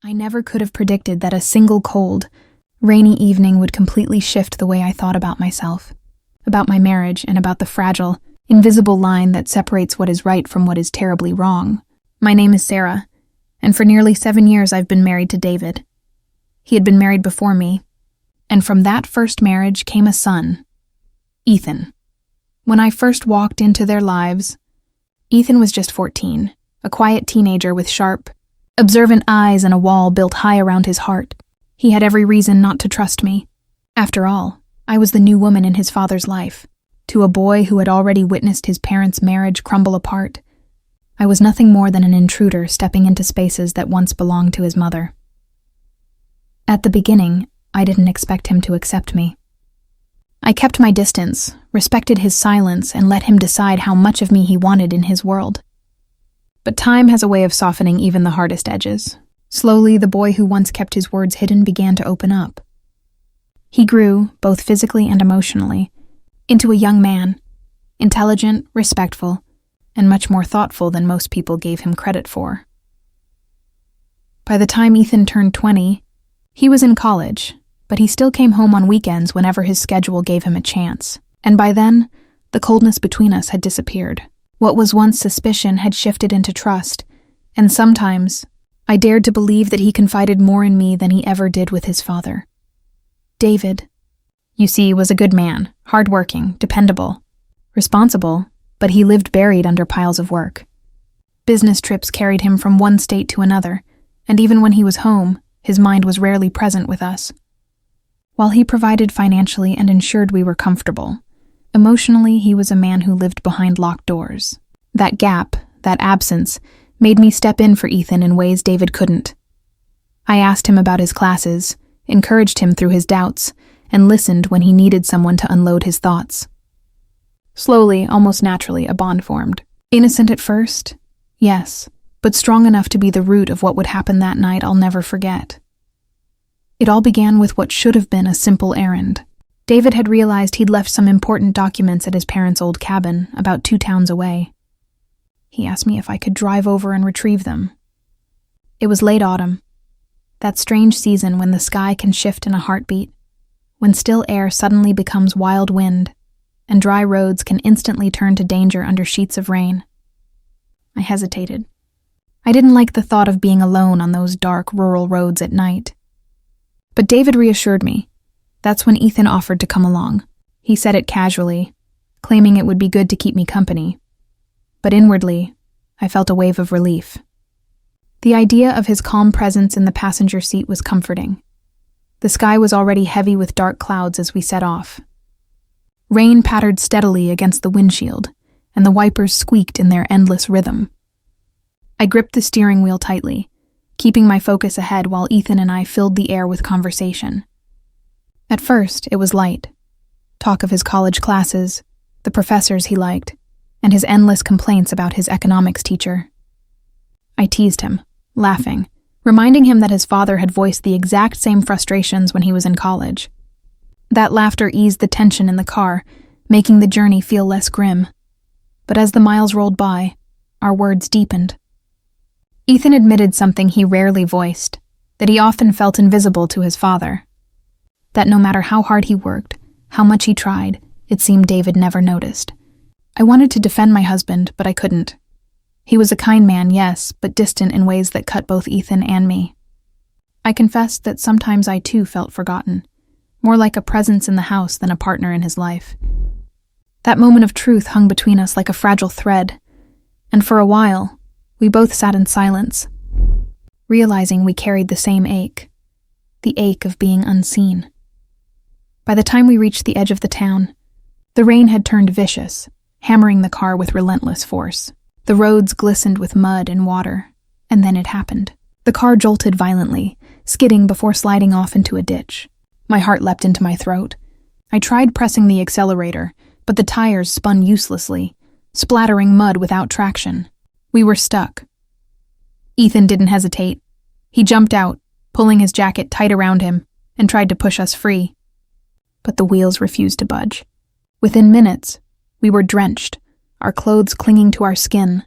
I never could have predicted that a single cold, rainy evening would completely shift the way I thought about myself, about my marriage, and about the fragile, invisible line that separates what is right from what is terribly wrong. My name is Sarah, and for nearly 7 years I've been married to David. He had been married before me, and from that first marriage came a son, Ethan. When I first walked into their lives, Ethan was just 14, a quiet teenager with sharp, observant eyes and a wall built high around his heart. He had every reason not to trust me. After all, I was the new woman in his father's life. To a boy who had already witnessed his parents' marriage crumble apart, I was nothing more than an intruder stepping into spaces that once belonged to his mother. At the beginning, I didn't expect him to accept me. I kept my distance, respected his silence, and let him decide how much of me he wanted in his world. But time has a way of softening even the hardest edges. Slowly, the boy who once kept his words hidden began to open up. He grew, both physically and emotionally, into a young man, intelligent, respectful, and much more thoughtful than most people gave him credit for. By the time Ethan turned 20, he was in college, but he still came home on weekends whenever his schedule gave him a chance. And by then, the coldness between us had disappeared. What was once suspicion had shifted into trust, and sometimes I dared to believe that he confided more in me than he ever did with his father. David, you see, was a good man, hardworking, dependable, responsible, but he lived buried under piles of work. Business trips carried him from one state to another, and even when he was home, his mind was rarely present with us. While he provided financially and ensured we were comfortable, emotionally he was a man who lived behind locked doors. That gap, that absence, made me step in for Ethan in ways David couldn't. I asked him about his classes, encouraged him through his doubts, and listened when he needed someone to unload his thoughts. Slowly, almost naturally, a bond formed. Innocent at first, yes, but strong enough to be the root of what would happen that night I'll never forget. It all began with what should have been a simple errand. David had realized he'd left some important documents at his parents' old cabin, about 2 towns away. He asked me if I could drive over and retrieve them. It was late autumn, that strange season when the sky can shift in a heartbeat, when still air suddenly becomes wild wind, and dry roads can instantly turn to danger under sheets of rain. I hesitated. I didn't like the thought of being alone on those dark, rural roads at night. But David reassured me. That's when Ethan offered to come along. He said it casually, claiming it would be good to keep me company. But inwardly, I felt a wave of relief. The idea of his calm presence in the passenger seat was comforting. The sky was already heavy with dark clouds as we set off. Rain pattered steadily against the windshield, and the wipers squeaked in their endless rhythm. I gripped the steering wheel tightly, keeping my focus ahead while Ethan and I filled the air with conversation. At first, it was light. Talk of his college classes, the professors he liked, and his endless complaints about his economics teacher. I teased him, laughing, reminding him that his father had voiced the exact same frustrations when he was in college. That laughter eased the tension in the car, making the journey feel less grim. But as the miles rolled by, our words deepened. Ethan admitted something he rarely voiced, that he often felt invisible to his father. That no matter how hard he worked, how much he tried, it seemed David never noticed. I wanted to defend my husband, but I couldn't. He was a kind man, yes, but distant in ways that cut both Ethan and me. I confessed that sometimes I too felt forgotten, more like a presence in the house than a partner in his life. That moment of truth hung between us like a fragile thread, and for a while, we both sat in silence, realizing we carried the same ache, the ache of being unseen. By the time we reached the edge of the town, the rain had turned vicious, hammering the car with relentless force. The roads glistened with mud and water, and then it happened. The car jolted violently, skidding before sliding off into a ditch. My heart leapt into my throat. I tried pressing the accelerator, but the tires spun uselessly, splattering mud without traction. We were stuck. Ethan didn't hesitate. He jumped out, pulling his jacket tight around him, and tried to push us free. But the wheels refused to budge. Within minutes, we were drenched, our clothes clinging to our skin,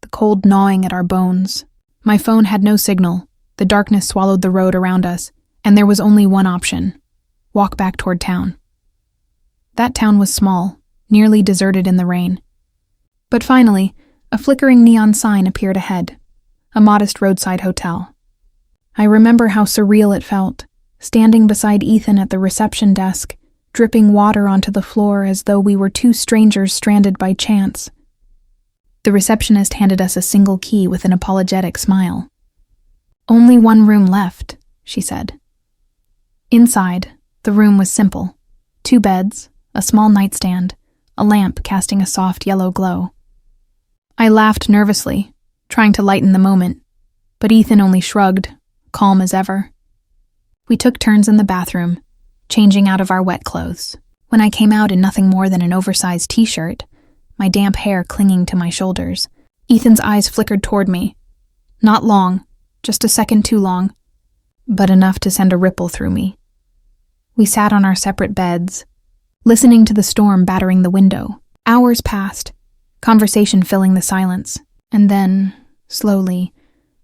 the cold gnawing at our bones. My phone had no signal, The darkness swallowed the road around us, and there was only one option: walk back toward town. That town was small, nearly deserted in the rain. But finally, a flickering neon sign appeared ahead, a modest roadside hotel. I remember how surreal it felt, standing beside Ethan at the reception desk, dripping water onto the floor as though we were two strangers stranded by chance. The receptionist handed us a single key with an apologetic smile. "Only one room left," she said. Inside, the room was simple. 2 beds, a small nightstand, a lamp casting a soft yellow glow. I laughed nervously, trying to lighten the moment, but Ethan only shrugged, calm as ever. We took turns in the bathroom, changing out of our wet clothes. When I came out in nothing more than an oversized t-shirt, my damp hair clinging to my shoulders, Ethan's eyes flickered toward me. Not long, just a second too long, but enough to send a ripple through me. We sat on our separate beds, listening to the storm battering the window. Hours passed, conversation filling the silence, and then, slowly,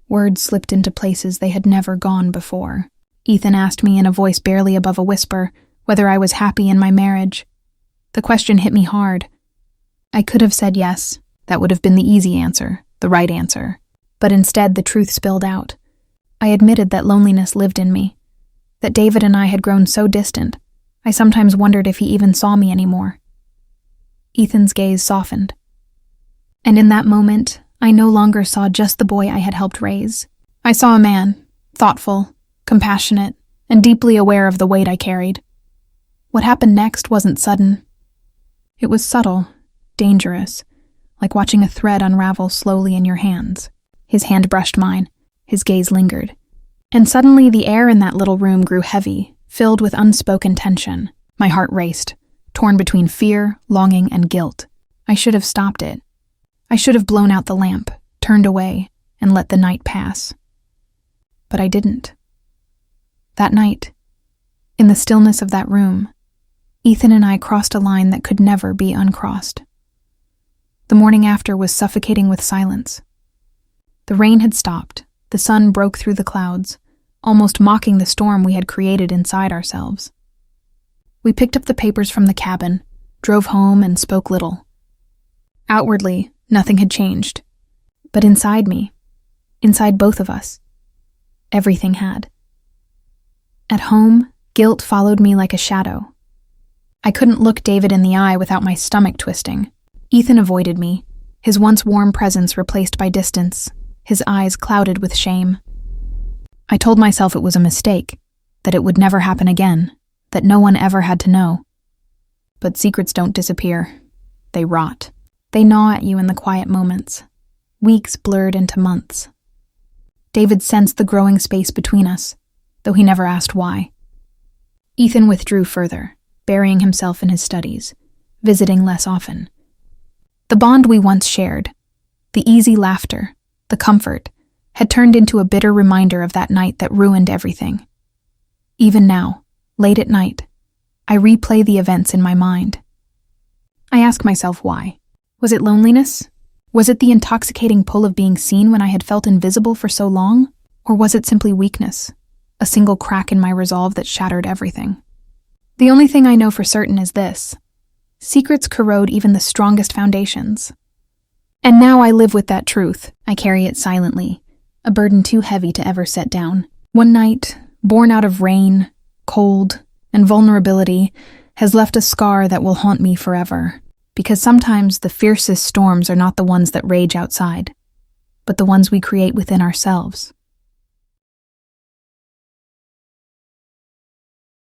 words slipped into places they had never gone before. Ethan asked me in a voice barely above a whisper whether I was happy in my marriage. The question hit me hard. I could have said yes. That would have been the easy answer, the right answer. But instead, the truth spilled out. I admitted that loneliness lived in me, that David and I had grown so distant, I sometimes wondered if he even saw me anymore. Ethan's gaze softened. And in that moment, I no longer saw just the boy I had helped raise. I saw a man, thoughtful, compassionate, and deeply aware of the weight I carried. What happened next wasn't sudden. It was subtle, dangerous, like watching a thread unravel slowly in your hands. His hand brushed mine, his gaze lingered, and suddenly the air in that little room grew heavy, filled with unspoken tension. My heart raced, torn between fear, longing, and guilt. I should have stopped it. I should have blown out the lamp, turned away, and let the night pass. But I didn't. That night, in the stillness of that room, Ethan and I crossed a line that could never be uncrossed. The morning after was suffocating with silence. The rain had stopped, the sun broke through the clouds, almost mocking the storm we had created inside ourselves. We picked up the papers from the cabin, drove home, and spoke little. Outwardly, nothing had changed. But inside me, inside both of us, everything had. At home, guilt followed me like a shadow. I couldn't look David in the eye without my stomach twisting. Ethan avoided me, his once warm presence replaced by distance, his eyes clouded with shame. I told myself it was a mistake, that it would never happen again, that no one ever had to know. But secrets don't disappear. They rot. They gnaw at you in the quiet moments. Weeks blurred into months. David sensed the growing space between us, though he never asked why. Ethan withdrew further, burying himself in his studies, visiting less often. The bond we once shared, the easy laughter, the comfort, had turned into a bitter reminder of that night that ruined everything. Even now, late at night, I replay the events in my mind. I ask myself why. Was it loneliness? Was it the intoxicating pull of being seen when I had felt invisible for so long? Or was it simply weakness, a single crack in my resolve that shattered everything? The only thing I know for certain is this: secrets corrode even the strongest foundations. And now I live with that truth. I carry it silently, a burden too heavy to ever set down. One night, born out of rain, cold, and vulnerability, has left a scar that will haunt me forever. Because sometimes the fiercest storms are not the ones that rage outside, but the ones we create within ourselves.